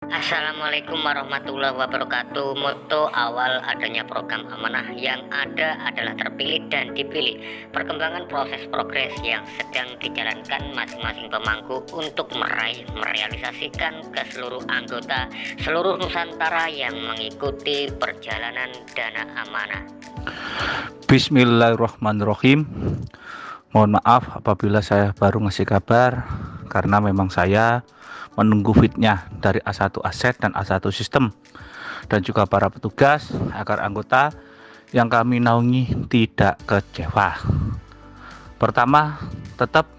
Assalamualaikum warahmatullahi wabarakatuh. Moto awal adanya program amanah yang ada adalah terpilih dan dipilih. Perkembangan proses progres yang sedang dijalankan masing-masing pemangku untuk merealisasikan ke seluruh anggota seluruh Nusantara yang mengikuti perjalanan dana amanah. Bismillahirrahmanirrahim. Mohon maaf apabila saya baru ngasih kabar karena memang saya menunggu fitnya dari A1 Aset dan A1 Sistem dan juga para petugas agar anggota yang kami naungi tidak kecewa. Pertama, tetap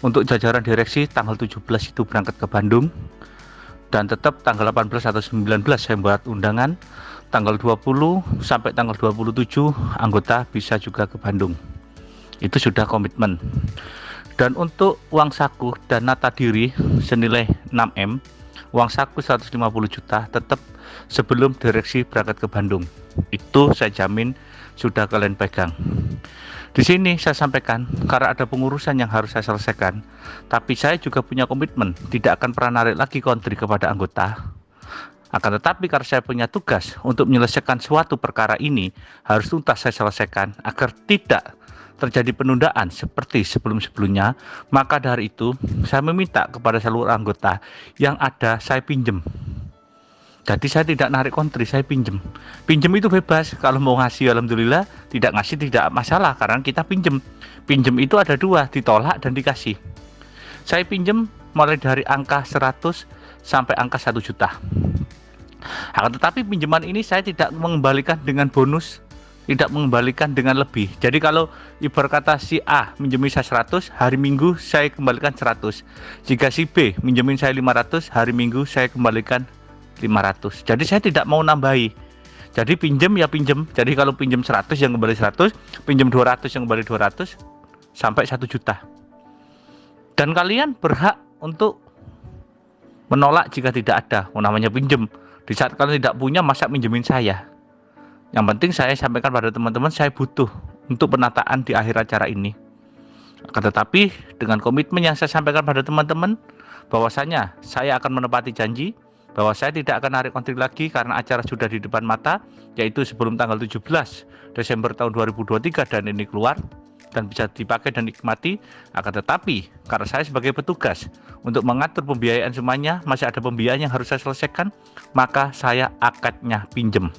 untuk jajaran direksi tanggal 17 itu berangkat ke Bandung, dan tetap tanggal 18 atau 19 saya buat undangan, tanggal 20 sampai tanggal 27 anggota bisa juga ke Bandung. Itu sudah komitmen. Dan untuk uang saku dan nata diri senilai 6M, uang saku 150 juta tetap sebelum direksi berangkat ke Bandung. Itu saya jamin sudah kalian pegang. Di sini saya sampaikan karena ada pengurusan yang harus saya selesaikan, tapi saya juga punya komitmen tidak akan pernah narik lagi kontri kepada anggota. Akan tetapi karena saya punya tugas untuk menyelesaikan suatu perkara ini harus tuntas saya selesaikan agar tidak terjadi penundaan seperti sebelum-sebelumnya. Maka dari itu saya meminta kepada seluruh anggota yang ada saya pinjem. Jadi saya tidak narik kontri, saya pinjem. Pinjem itu bebas, kalau mau ngasih alhamdulillah, tidak ngasih tidak masalah karena kita pinjem. Pinjem itu ada dua, ditolak dan dikasih. Saya pinjem mulai dari angka 100 sampai angka 1 juta. Akan tetapi pinjaman ini saya tidak mengembalikan dengan bonus, tidak mengembalikan dengan lebih. Jadi kalau ibarat kata si A minjemin saya 100, hari Minggu saya kembalikan 100. Jika si B minjemin saya 500, hari Minggu saya kembalikan 500. Jadi saya tidak mau nambahi. Jadi pinjem ya pinjem. Jadi kalau pinjem 100 yang kembali 100, pinjem 200 yang kembali 200 sampai 1 juta. Dan kalian berhak untuk menolak jika tidak ada. Namanya pinjem. Di saat kalian tidak punya, masa minjemin saya? Yang penting saya sampaikan pada teman-teman, saya butuh untuk penataan di akhir acara ini. Akan tetapi dengan komitmen yang saya sampaikan pada teman-teman, bahwasanya saya akan menepati janji, bahwa saya tidak akan narik kontrak lagi karena acara sudah di depan mata, yaitu sebelum tanggal 17 Desember tahun 2023 dan ini keluar dan bisa dipakai dan nikmati. Akan tetapi karena saya sebagai petugas untuk mengatur pembiayaan semuanya, masih ada pembiayaan yang harus saya selesaikan, maka saya akadnya pinjem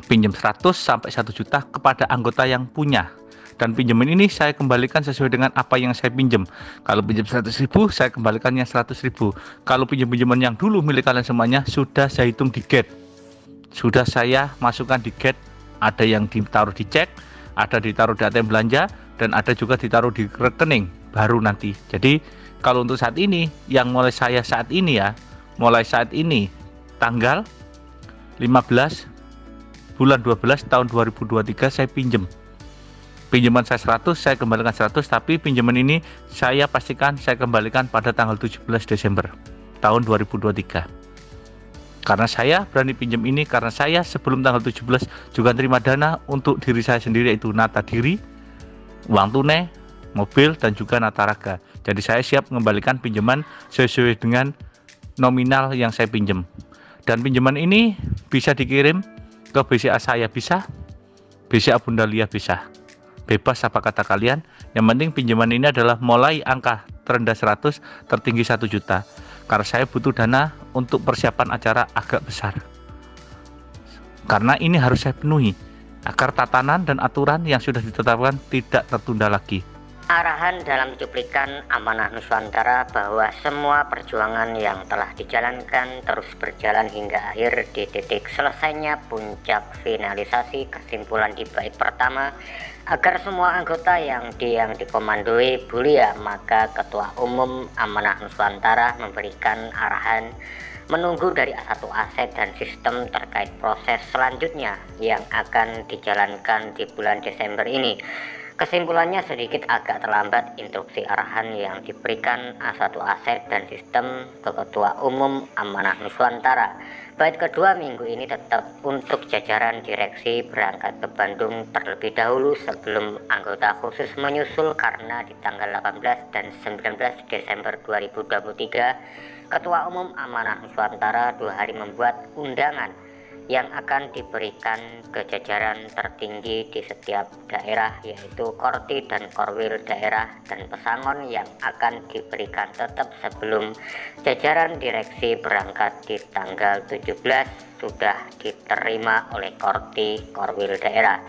100 sampai 1 juta kepada anggota yang punya. Dan pinjaman ini saya kembalikan sesuai dengan apa yang saya pinjam. Kalau pinjam 100.000, saya kembalikannya 100.000. Kalau pinjam-pinjaman yang dulu milik kalian semuanya, sudah saya hitung di gate. Sudah saya masukkan di gate. Ada yang ditaruh di cek, ada ditaruh di ATM belanja, dan ada juga ditaruh di rekening baru nanti. Jadi kalau untuk saat ini, yang mulai saya saat ini ya, mulai saat ini tanggal 15 bulan 12 tahun 2023 saya pinjam. Pinjaman saya 100, saya kembalikan 100, tapi pinjaman ini saya pastikan saya kembalikan pada tanggal 17 Desember tahun 2023. Karena saya berani pinjam ini karena saya sebelum tanggal 17 juga terima dana untuk diri saya sendiri, yaitu nata diri, uang tunai, mobil, dan juga nata raga. Jadi saya siap mengembalikan pinjaman sesuai dengan nominal yang saya pinjam. Dan pinjaman ini bisa dikirim ke BCA saya, bisa, BCA Bunda Lia bisa. Bebas apa kata kalian, yang penting pinjaman ini adalah mulai angka terendah 100, tertinggi 1 juta. Karena saya butuh dana untuk persiapan acara agak besar. Karena ini harus saya penuhi agar tatanan dan aturan yang sudah ditetapkan tidak tertunda lagi. Arahan dalam cuplikan Amanah Nusantara bahwa semua perjuangan yang telah dijalankan terus berjalan hingga akhir di titik selesainya puncak finalisasi kesimpulan di bait pertama, agar semua anggota yang dikomandoi Bulia, maka Ketua Umum Amanah Nusantara memberikan arahan menunggu dari A1 Aset dan Sistem terkait proses selanjutnya yang akan dijalankan di bulan Desember ini. Kesimpulannya sedikit agak terlambat instruksi arahan yang diberikan A1 Aset dan Sistem ke Ketua Umum Amanah Nuswantara. Bait kedua minggu ini tetap untuk jajaran direksi berangkat ke Bandung terlebih dahulu sebelum anggota khusus menyusul, karena di tanggal 18 dan 19 Desember 2023 Ketua Umum Amanah Nuswantara 2 hari membuat undangan yang akan diberikan ke jajaran tertinggi di setiap daerah, yaitu Korti dan Korwil daerah dan pesangon, yang akan diberikan tetap sebelum jajaran direksi berangkat di tanggal 17 sudah diterima oleh Korti Korwil daerah.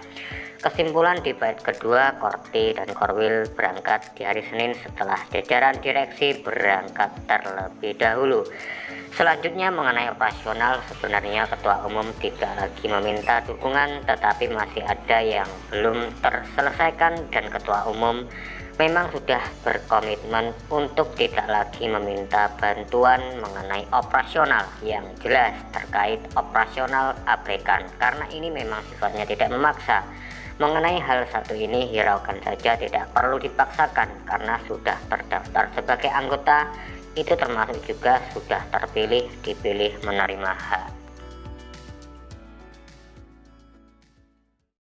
Kesimpulan di bait kedua, Korti dan Korwil berangkat di hari Senin setelah jajaran direksi berangkat terlebih dahulu. Selanjutnya mengenai operasional, sebenarnya Ketua Umum tidak lagi meminta dukungan, tetapi masih ada yang belum terselesaikan dan Ketua Umum memang sudah berkomitmen untuk tidak lagi meminta bantuan mengenai operasional yang jelas terkait operasional abaikan, karena ini memang sifatnya tidak memaksa. Mengenai hal satu ini hiraukan saja, tidak perlu dipaksakan karena sudah terdaftar sebagai anggota, itu termasuk juga sudah terpilih, dipilih menerima hak